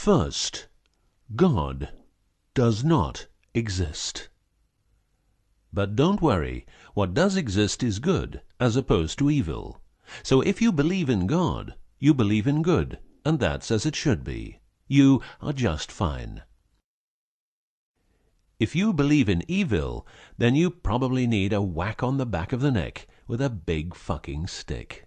First, God does not exist. But don't worry, what does exist is good, as opposed to evil. So if you believe in God, you believe in good, and that's as it should be. You are just fine. If you believe in evil, then you probably need a whack on the back of the neck with a big fucking stick.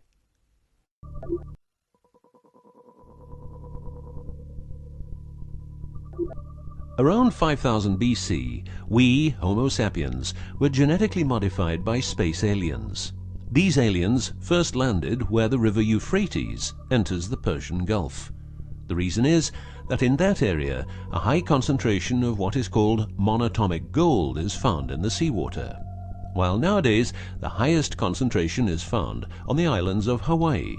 Around 5000 BC, we, Homo sapiens, were genetically modified by space aliens. These aliens first landed where the river Euphrates enters the Persian Gulf. The reason is that in that area, a high concentration of what is called monatomic gold is found in the seawater, while nowadays the highest concentration is found on the islands of Hawaii.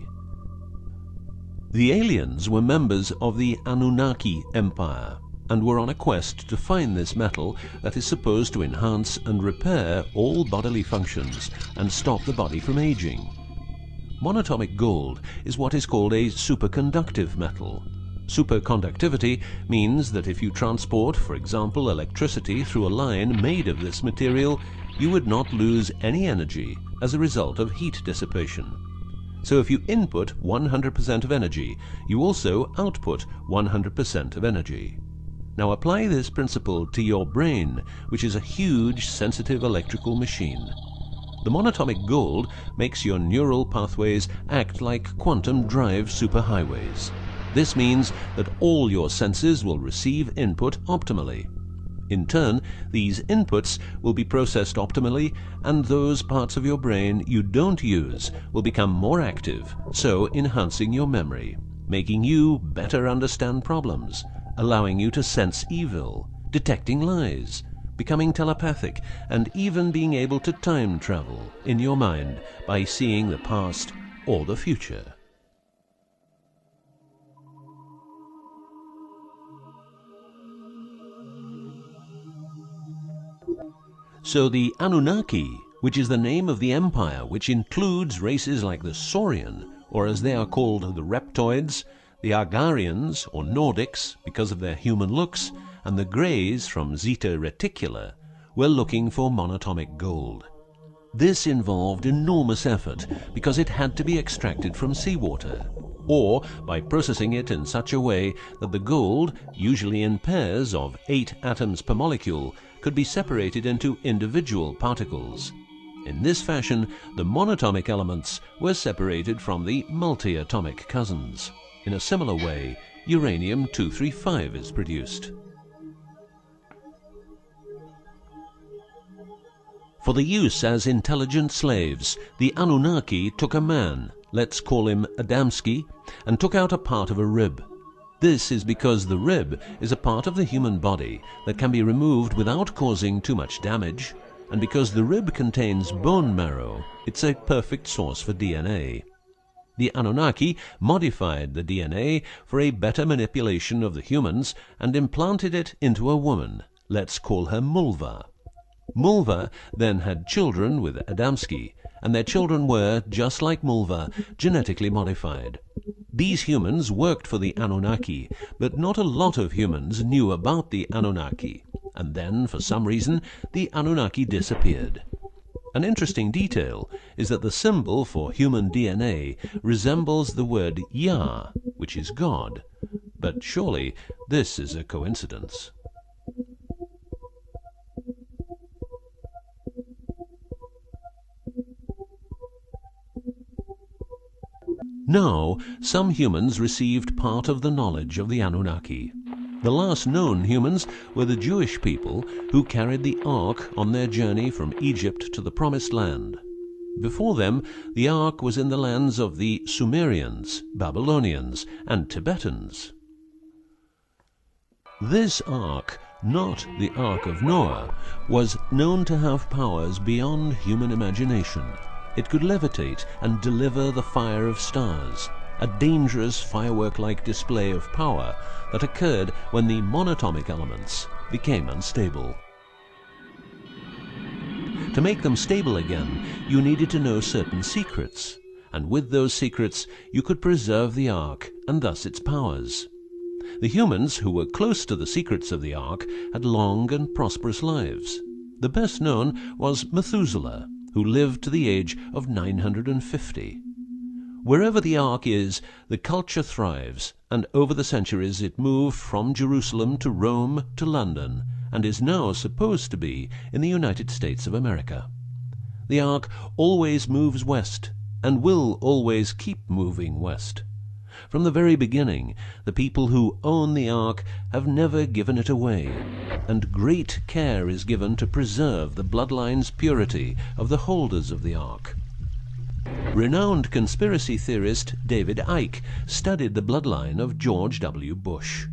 The aliens were members of the Annunaki Empire, and were on a quest to find this metal that is supposed to enhance and repair all bodily functions and stop the body from aging. Monatomic gold is what is called a superconductive metal. Superconductivity means that if you transport, for example, electricity through a line made of this material, you would not lose any energy as a result of heat dissipation. So if you input 100% of energy, you also output 100% of energy. Now apply this principle to your brain, which is a huge, sensitive electrical machine. The monatomic gold makes your neural pathways act like quantum drive superhighways. This means that all your senses will receive input optimally. In turn, these inputs will be processed optimally, and those parts of your brain you don't use will become more active, so enhancing your memory, making you better understand problems, allowing you to sense evil, detecting lies, becoming telepathic, and even being able to time travel in your mind by seeing the past or the future. So the Annunaki, which is the name of the empire which includes races like the Saurian, or as they are called the Reptoids, the Argarians, or Nordics, because of their human looks, and the Greys from Zeta Reticula, were looking for monatomic gold. This involved enormous effort because it had to be extracted from seawater, or by processing it in such a way that the gold, usually in pairs of 8 atoms per molecule, could be separated into individual particles. In this fashion, the monatomic elements were separated from the multi-atomic cousins. In a similar way, uranium-235 is produced. For the use as intelligent slaves, the Annunaki took a man, let's call him Adamski, and took out a part of a rib. This is because the rib is a part of the human body that can be removed without causing too much damage, and because the rib contains bone marrow, it's a perfect source for DNA. The Annunaki modified the DNA for a better manipulation of the humans and implanted it into a woman, let's call her Mulva. Mulva then had children with Adamski, and their children were, just like Mulva, genetically modified. These humans worked for the Annunaki, but not a lot of humans knew about the Annunaki, and then, for some reason, the Annunaki disappeared. An interesting detail is that the symbol for human DNA resembles the word Yah, which is God, but surely this is a coincidence. Now, some humans received part of the knowledge of the Annunaki. The last known humans were the Jewish people who carried the Ark on their journey from Egypt to the Promised Land. Before them, the Ark was in the lands of the Sumerians, Babylonians, and Tibetans. This Ark, not the Ark of Noah, was known to have powers beyond human imagination. It could levitate and deliver the fire of stars, a dangerous firework-like display of power that occurred when the monatomic elements became unstable. To make them stable again, you needed to know certain secrets, and with those secrets you could preserve the Ark and thus its powers. The humans who were close to the secrets of the Ark had long and prosperous lives. The best known was Methuselah, who lived to the age of 950. Wherever the Ark is, the culture thrives, and over the centuries it moved from Jerusalem to Rome to London, and is now supposed to be in the United States of America. The Ark always moves west, and will always keep moving west. From the very beginning, the people who own the Ark have never given it away, and great care is given to preserve the bloodline's purity of the holders of the Ark. Renowned conspiracy theorist David Icke studied the bloodline of George W. Bush.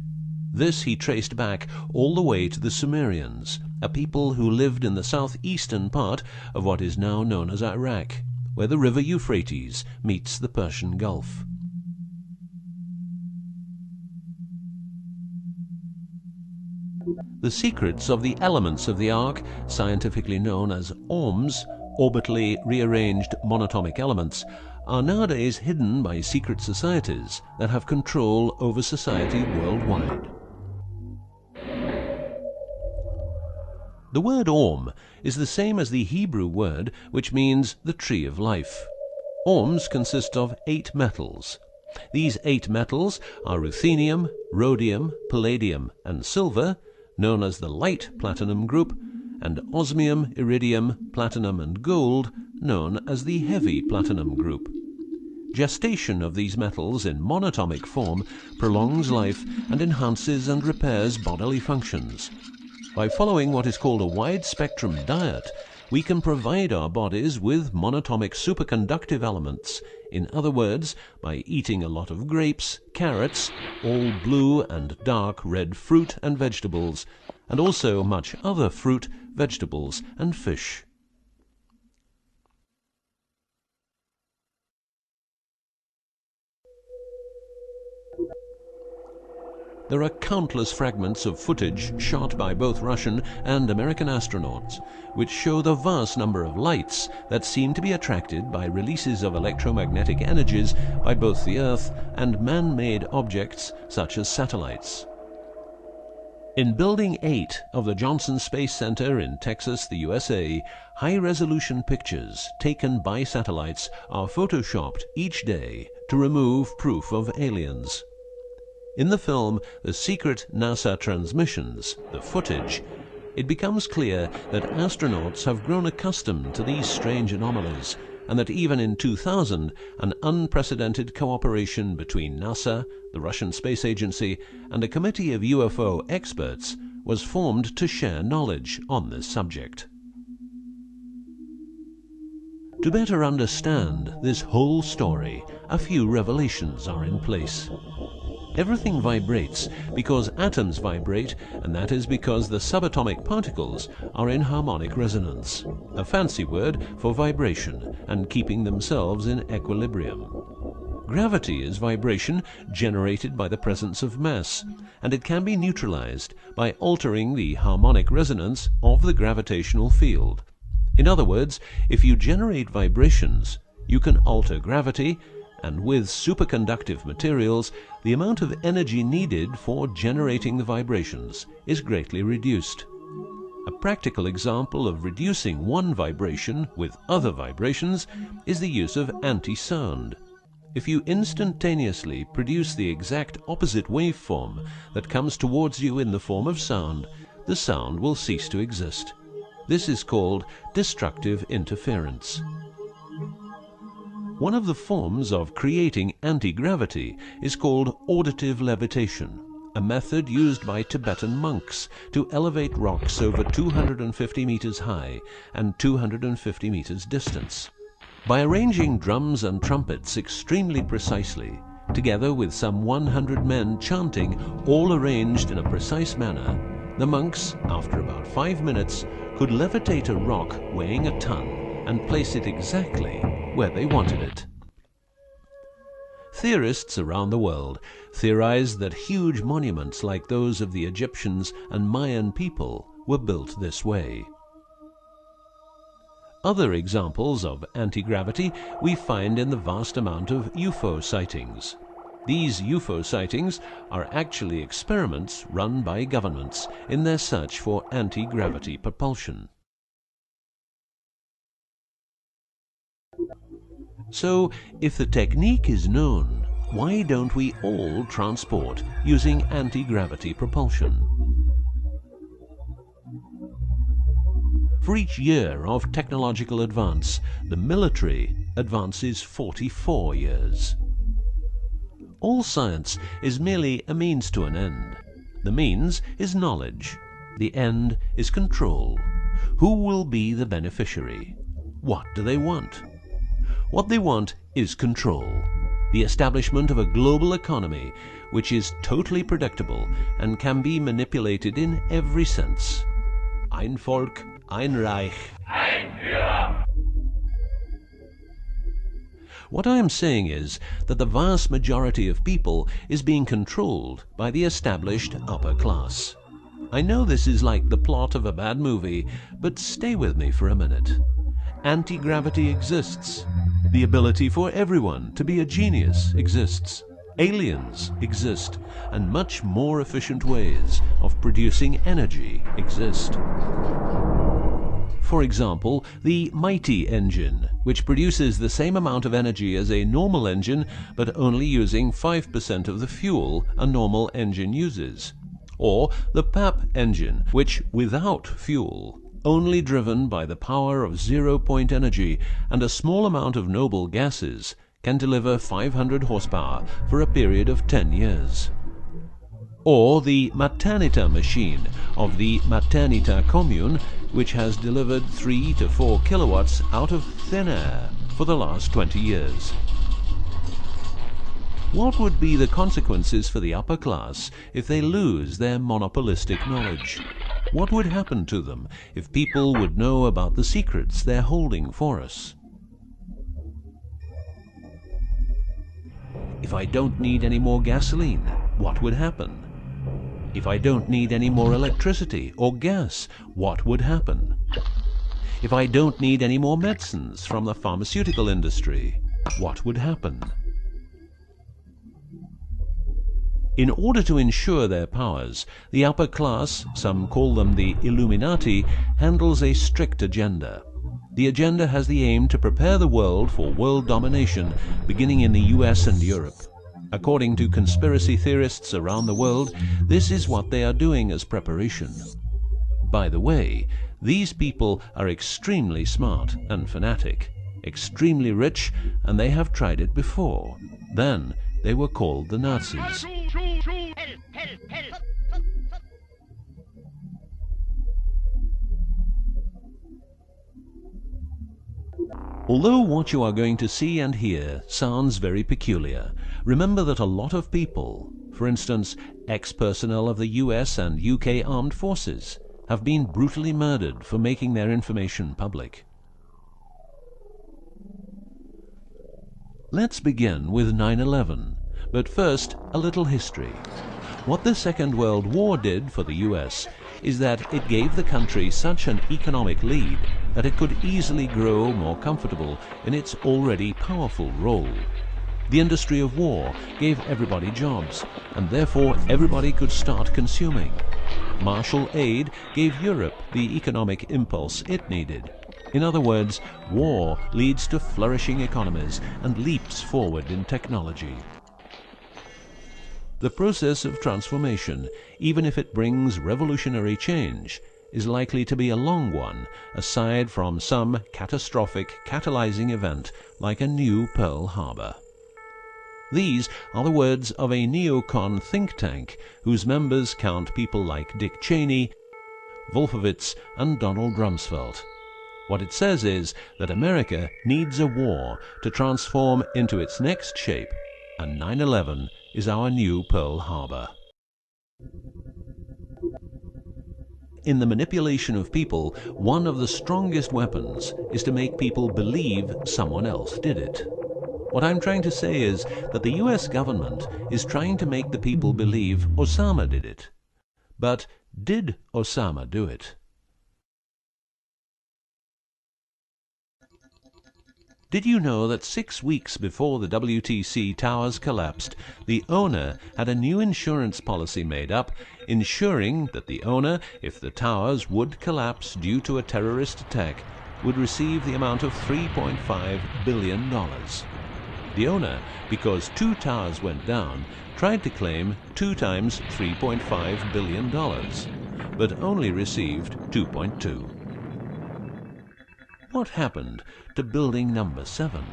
This he traced back all the way to the Sumerians, a people who lived in the southeastern part of what is now known as Iraq, where the river Euphrates meets the Persian Gulf. The secrets of the elements of the Ark, scientifically known as ORMs, orbitally rearranged monatomic elements, are nowadays hidden by secret societies that have control over society worldwide. The word Orm is the same as the Hebrew word which means the tree of life. Orms consist of 8 metals. These 8 metals are ruthenium, rhodium, palladium, and silver, known as the light platinum group, and osmium, iridium, platinum, and gold, known as the heavy platinum group. Gestation of these metals in monatomic form prolongs life and enhances and repairs bodily functions. By following what is called a wide-spectrum diet, we can provide our bodies with monatomic superconductive elements. In other words, by eating a lot of grapes, carrots, all blue and dark red fruit and vegetables, and also much other fruit, vegetables, and fish. There are countless fragments of footage shot by both Russian and American astronauts, which show the vast number of lights that seem to be attracted by releases of electromagnetic energies by both the Earth and man-made objects such as satellites. In Building 8 of the Johnson Space Center in Texas, the USA, high-resolution pictures taken by satellites are photoshopped each day to remove proof of aliens. In the film The Secret NASA Transmissions, the footage, it becomes clear that astronauts have grown accustomed to these strange anomalies, and that even in 2000, an unprecedented cooperation between NASA, the Russian Space Agency, and a committee of UFO experts was formed to share knowledge on this subject. To better understand this whole story, a few revelations are in place. Everything vibrates because atoms vibrate, and that is because the subatomic particles are in harmonic resonance, a fancy word for vibration and keeping themselves in equilibrium. Gravity is vibration generated by the presence of mass, and it can be neutralized by altering the harmonic resonance of the gravitational field. In other words, if you generate vibrations, you can alter gravity, and with superconductive materials, the amount of energy needed for generating the vibrations is greatly reduced. A practical example of reducing one vibration with other vibrations is the use of anti-sound. If you instantaneously produce the exact opposite waveform that comes towards you in the form of sound, the sound will cease to exist. This is called destructive interference. One of the forms of creating anti-gravity is called auditive levitation, a method used by Tibetan monks to elevate rocks over 250 meters high and 250 meters distance. By arranging drums and trumpets extremely precisely, together with some 100 men chanting, all arranged in a precise manner, the monks, after about 5 minutes, could levitate a rock weighing a ton and place it exactly where they wanted it. Theorists around the world theorize that huge monuments like those of the Egyptians and Mayan people were built this way. Other examples of anti-gravity we find in the vast amount of UFO sightings. These UFO sightings are actually experiments run by governments in their search for anti-gravity propulsion. So, if the technique is known, why don't we all transport using anti-gravity propulsion? For each year of technological advance, the military advances 44 years. All science is merely a means to an end. The means is knowledge. The end is control. Who will be the beneficiary? What do they want? What they want is control. The establishment of a global economy which is totally predictable and can be manipulated in every sense. Ein Volk, ein Reich, ein Führer. What I am saying is that the vast majority of people is being controlled by the established upper class. I know this is like the plot of a bad movie, but stay with me for a minute. Anti-gravity exists. The ability for everyone to be a genius exists. Aliens exist, and much more efficient ways of producing energy exist. For example, the mighty engine, which produces the same amount of energy as a normal engine, but only using 5% of the fuel a normal engine uses. Or the PAP engine, which without fuel, only driven by the power of zero-point energy and a small amount of noble gases, can deliver 500 horsepower for a period of 10 years. Or the Maternita machine of the Maternita commune, which has delivered 3 to 4 kilowatts out of thin air for the last 20 years. What would be the consequences for the upper class if they lose their monopolistic knowledge? What would happen to them if people would know about the secrets they're holding for us? If I don't need any more gasoline, what would happen? If I don't need any more electricity or gas, what would happen? If I don't need any more medicines from the pharmaceutical industry, what would happen? In order to ensure their powers, the upper class, some call them the Illuminati, handles a strict agenda. The agenda has the aim to prepare the world for world domination, beginning in the US and Europe. According to conspiracy theorists around the world, this is what they are doing as preparation. By the way, these people are extremely smart and fanatic, extremely rich, and they have tried it before. Then they were called the Nazis. Although what you are going to see and hear sounds very peculiar, remember that a lot of people, for instance, ex-personnel of the US and UK armed forces, have been brutally murdered for making their information public. Let's begin with 9/11, but first a little history. What the Second World War did for the US is that it gave the country such an economic lead that it could easily grow more comfortable in its already powerful role. The industry of war gave everybody jobs, and therefore everybody could start consuming. Marshall aid gave Europe the economic impulse it needed. In other words, war leads to flourishing economies and leaps forward in technology. The process of transformation, even if it brings revolutionary change, is likely to be a long one, aside from some catastrophic catalyzing event like a new Pearl Harbor. These are the words of a neocon think tank whose members count people like Dick Cheney, Wolfowitz, and Donald Rumsfeld. What it says is that America needs a war to transform into its next shape, and 9/11 is our new Pearl Harbor. In the manipulation of people, one of the strongest weapons is to make people believe someone else did it. What I'm trying to say is that the US government is trying to make the people believe Osama did it. But did Osama do it? Did you know that 6 weeks before the WTC towers collapsed, the owner had a new insurance policy made up, ensuring that the owner, if the towers would collapse due to a terrorist attack, would receive the amount of $3.5 billion. The owner, because 2 towers went down, tried to claim 2 times $3.5 billion, but only received 2.2. What happened to building number 7?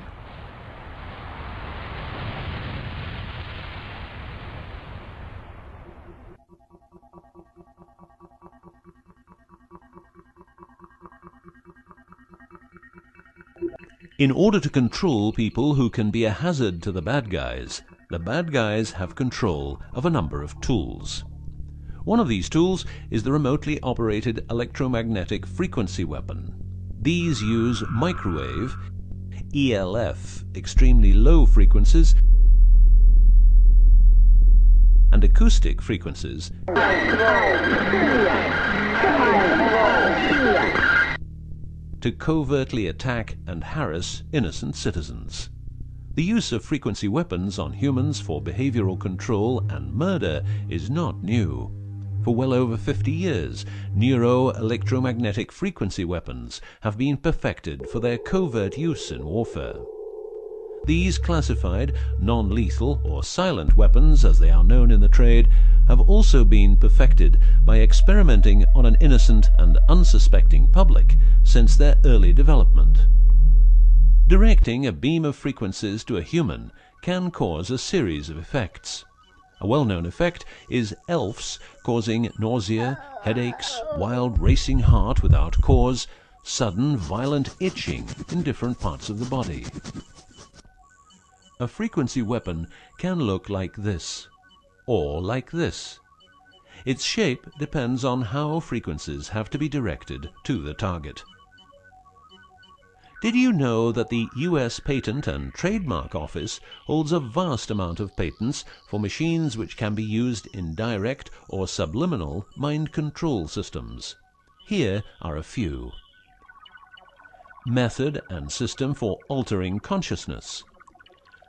In order to control people who can be a hazard to the bad guys have control of a number of tools. One of these tools is the remotely operated electromagnetic frequency weapon. These use microwave, ELF, extremely low frequencies, and acoustic frequencies to covertly attack and harass innocent citizens. The use of frequency weapons on humans for behavioral control and murder is not new. For well over 50 years, neuro-electromagnetic frequency weapons have been perfected for their covert use in warfare. These classified, non-lethal or silent weapons, as they are known in the trade, have also been perfected by experimenting on an innocent and unsuspecting public since their early development. Directing a beam of frequencies to a human can cause a series of effects. A well-known effect is ELFs, causing nausea, headaches, wild racing heart without cause, sudden violent itching in different parts of the body. A frequency weapon can look like this, or like this. Its shape depends on how frequencies have to be directed to the target. Did you know that the US Patent and Trademark Office holds a vast amount of patents for machines which can be used in direct or subliminal mind control systems? Here are a few. Method and system for altering consciousness.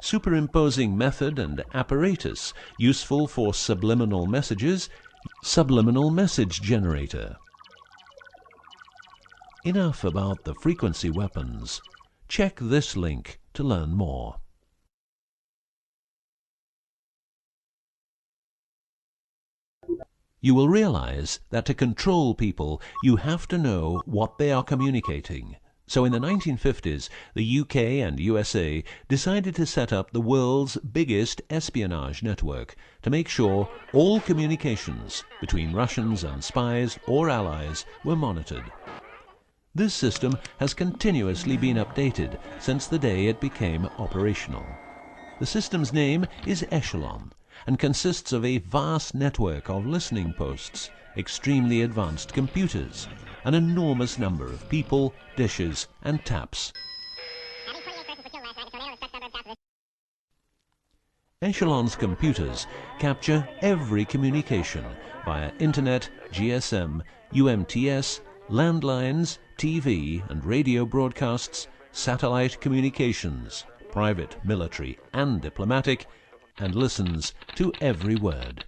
Superimposing method and apparatus useful for subliminal messages, subliminal message generator. Enough about the frequency weapons. Check this link to learn more. You will realize that to control people, you have to know what they are communicating. So in the 1950s, the UK and USA decided to set up the world's biggest espionage network to make sure all communications between Russians and spies or allies were monitored. This system has continuously been updated since the day it became operational. The system's name is Echelon and consists of a vast network of listening posts, extremely advanced computers, an enormous number of people, dishes, and taps. Echelon's computers capture every communication via Internet, GSM, UMTS, landlines, TV and radio broadcasts, satellite communications, private, military, and diplomatic, and listens to every word.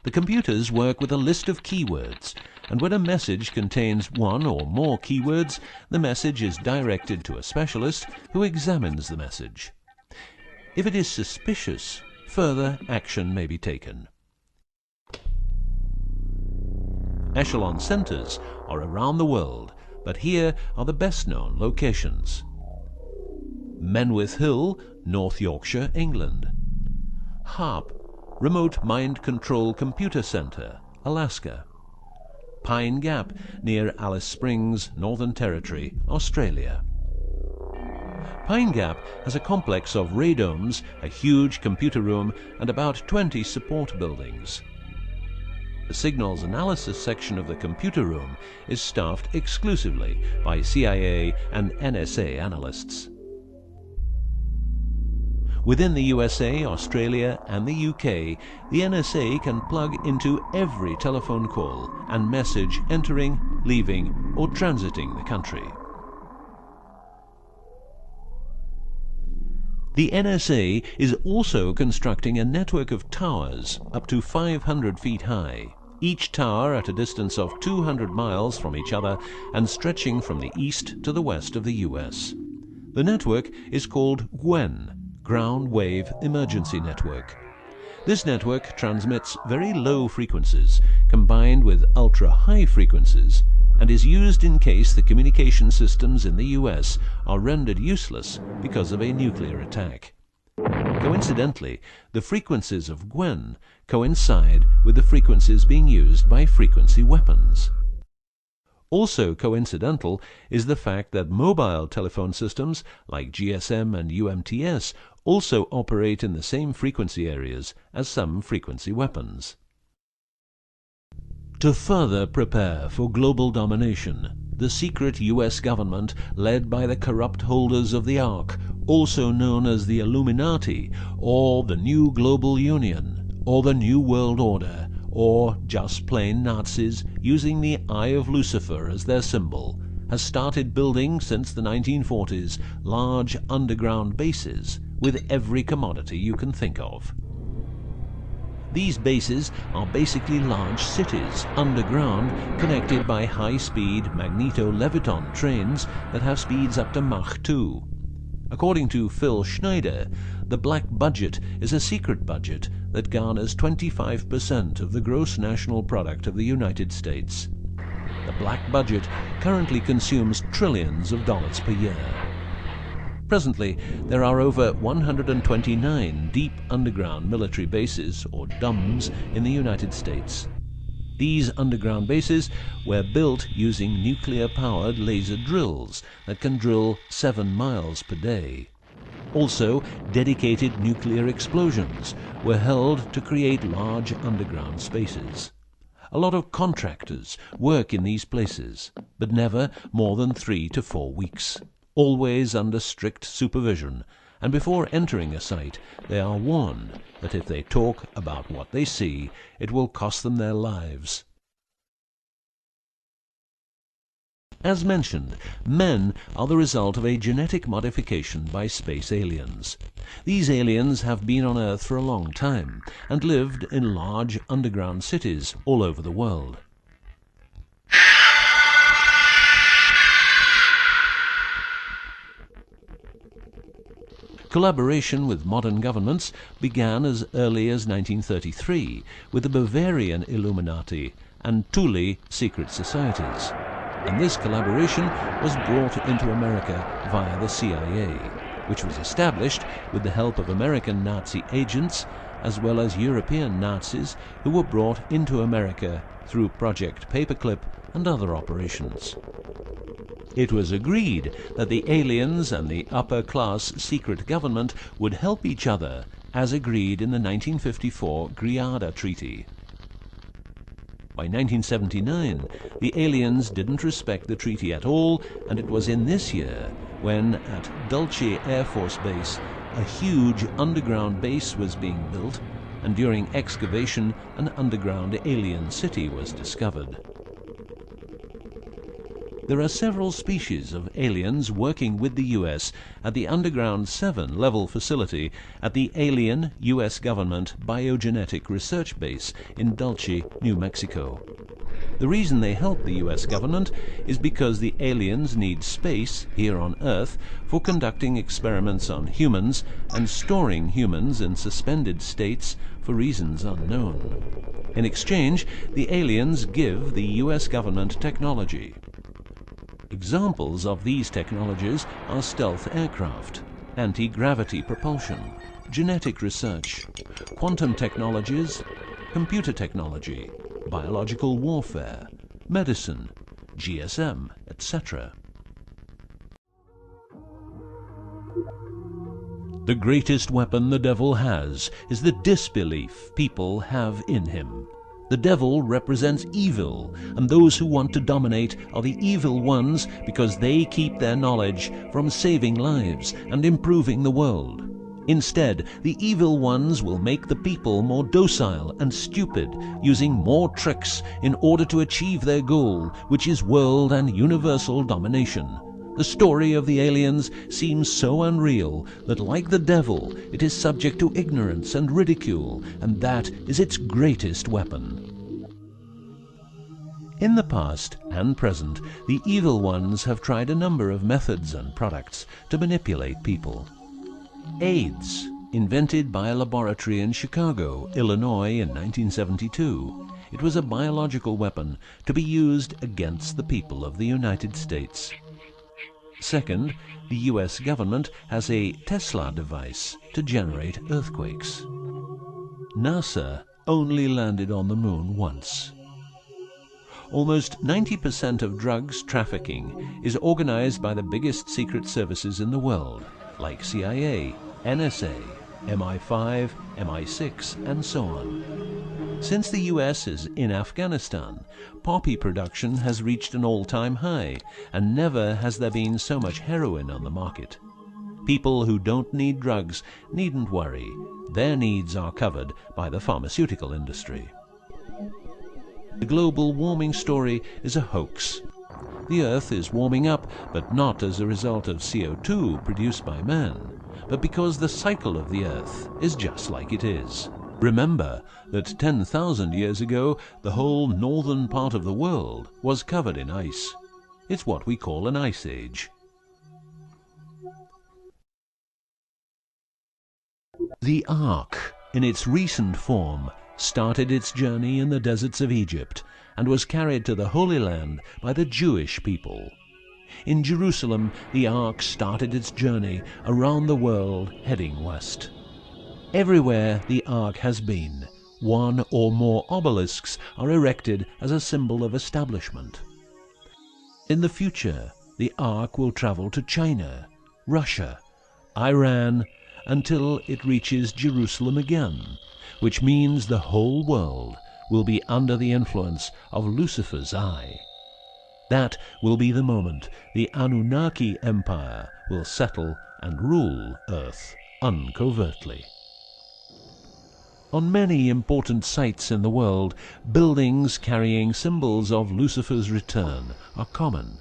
The computers work with a list of keywords, and when a message contains one or more keywords, the message is directed to a specialist who examines the message. If it is suspicious, further action may be taken. Echelon centers are around the world, but here are the best-known locations. Menwith Hill, North Yorkshire, England. HARP, Remote Mind Control Computer Center, Alaska. Pine Gap, near Alice Springs, Northern Territory, Australia. Pine Gap has a complex of radomes, a huge computer room, and about 20 support buildings. The signals analysis section of the computer room is staffed exclusively by CIA and NSA analysts. Within the USA, Australia, and the UK, the NSA can plug into every telephone call and message entering, leaving, or transiting the country. The NSA is also constructing a network of towers up to 500 feet high, each tower at a distance of 200 miles from each other and stretching from the east to the west of the US. The network is called GWEN, Ground Wave Emergency Network. This network transmits very low frequencies combined with ultra-high frequencies and is used in case the communication systems in the US are rendered useless because of a nuclear attack. Coincidentally, the frequencies of GWEN coincide with the frequencies being used by frequency weapons. Also coincidental is the fact that mobile telephone systems like GSM and UMTS also operate in the same frequency areas as some frequency weapons. To further prepare for global domination, the secret US government, led by the corrupt holders of the Ark, also known as the Illuminati, or the New Global Union, or the New World Order, or just plain Nazis using the Eye of Lucifer as their symbol, has started building since the 1940s large underground bases with every commodity you can think of. These bases are basically large cities underground, connected by high-speed magneto-leviton trains that have speeds up to Mach 2. According to Phil Schneider, the black budget is a secret budget that garners 25% of the gross national product of the United States. The black budget currently consumes trillions of dollars per year. Presently, there are over 129 deep underground military bases, or DUMBs, in the United States. These underground bases were built using nuclear-powered laser drills that can drill 7 miles per day. Also, dedicated nuclear explosions were held to create large underground spaces. A lot of contractors work in these places, but never more than 3 to 4 weeks. Always under strict supervision, and before entering a site, they are warned that if they talk about what they see, it will cost them their lives. As mentioned, men are the result of a genetic modification by space aliens. These aliens have been on Earth for a long time and lived in large underground cities all over the world. Collaboration with modern governments began as early as 1933 with the Bavarian Illuminati and Thule secret societies, and this collaboration was brought into America via the CIA, which was established with the help of American Nazi agents as well as European Nazis who were brought into America through Project Paperclip and other operations. It was agreed that the aliens and the upper-class secret government would help each other, as agreed in the 1954 Greada Treaty. By 1979, the aliens didn't respect the treaty at all, and it was in this year when, at Dulce Air Force Base, a huge underground base was being built, and during excavation, an underground alien city was discovered. There are several species of aliens working with the US at the Underground 7 level facility at the Alien US Government Biogenetic Research Base in Dulce, New Mexico. The reason they help the US government is because the aliens need space here on Earth for conducting experiments on humans and storing humans in suspended states for reasons unknown. In exchange, the aliens give the US government technology. Examples of these technologies are stealth aircraft, anti-gravity propulsion, genetic research, quantum technologies, computer technology, biological warfare, medicine, GSM, etc. The greatest weapon the devil has is the disbelief people have in him. The devil represents evil, and those who want to dominate are the evil ones because they keep their knowledge from saving lives and improving the world. Instead, the evil ones will make the people more docile and stupid, using more tricks in order to achieve their goal, which is world and universal domination. The story of the aliens seems so unreal that, like the devil, it is subject to ignorance and ridicule, and that is its greatest weapon. In the past and present, the evil ones have tried a number of methods and products to manipulate people. AIDS, invented by a laboratory in Chicago, Illinois in 1972. It was a biological weapon to be used against the people of the United States. Second, the US government has a Tesla device to generate earthquakes. NASA only landed on the moon once. Almost 90% of drugs trafficking is organized by the biggest secret services in the world, like CIA, NSA, MI5, MI6, and so on. Since the US is in Afghanistan, poppy production has reached an all-time high, and never has there been so much heroin on the market. People who don't need drugs needn't worry. Their needs are covered by the pharmaceutical industry. The global warming story is a hoax. The Earth is warming up, but not as a result of CO2 produced by man, but because the cycle of the Earth is just like it is. Remember that 10,000 years ago, the whole northern part of the world was covered in ice. It's what we call an ice age. The Ark, in its recent form, started its journey in the deserts of Egypt and was carried to the Holy Land by the Jewish people. In Jerusalem, the Ark started its journey around the world, heading west. Everywhere the Ark has been, one or more obelisks are erected as a symbol of establishment. In the future, the Ark will travel to China, Russia, Iran, until it reaches Jerusalem again, which means the whole world will be under the influence of Lucifer's eye. That will be the moment the Annunaki Empire will settle and rule Earth uncovertly. On many important sites in the world, buildings carrying symbols of Lucifer's return are common.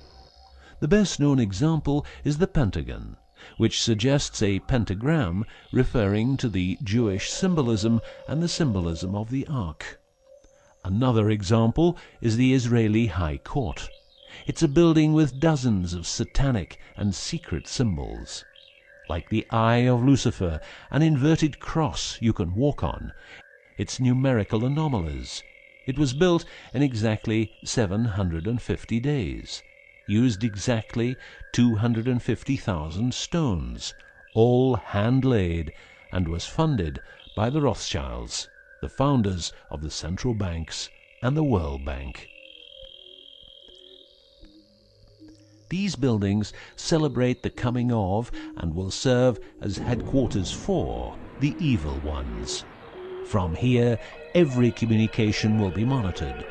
The best-known example is the Pentagon, which suggests a pentagram referring to the Jewish symbolism and the symbolism of the Ark. Another example is the Israeli High Court. It's a building with dozens of satanic and secret symbols. Like the eye of Lucifer, an inverted cross you can walk on. Its numerical anomalies. It was built in exactly 750 days. Used exactly 250,000 stones, all hand-laid, and was funded by the Rothschilds, the founders of the central banks and the World Bank. These buildings celebrate the coming of and will serve as headquarters for the evil ones. From here, every communication will be monitored.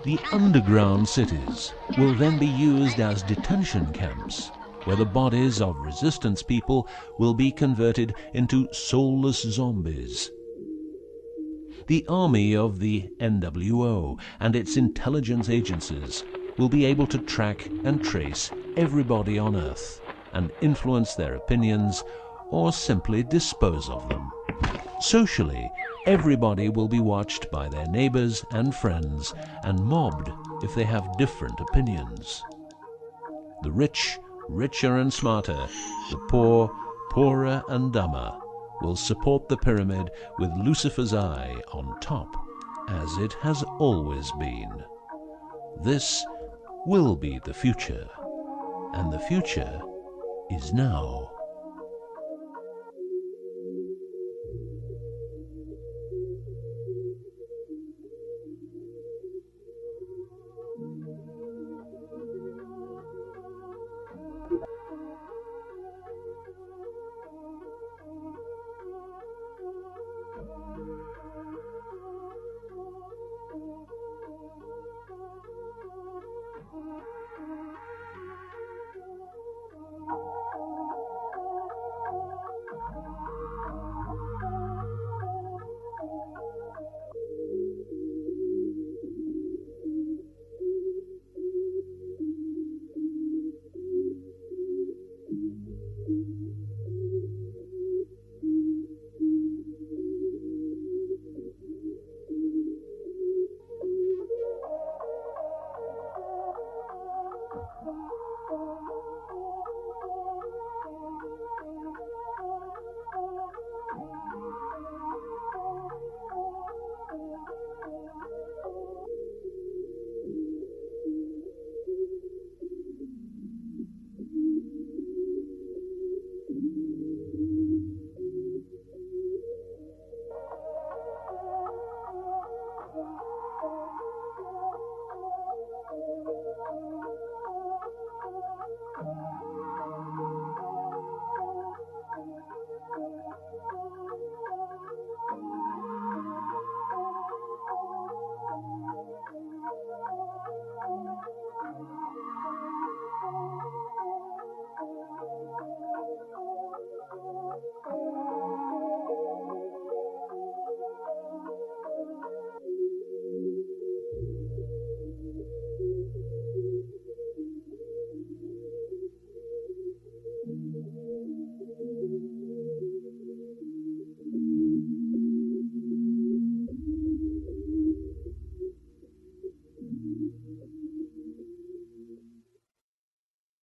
The underground cities will then be used as detention camps, where the bodies of resistance people will be converted into soulless zombies. The army of the NWO and its intelligence agencies will be able to track and trace everybody on Earth and influence their opinions or simply dispose of them. Socially, everybody will be watched by their neighbors and friends and mobbed if they have different opinions. The rich, richer and smarter, the poor, poorer and dumber, will support the pyramid with Lucifer's eye on top, as it has always been. This will be the future, and the future is now.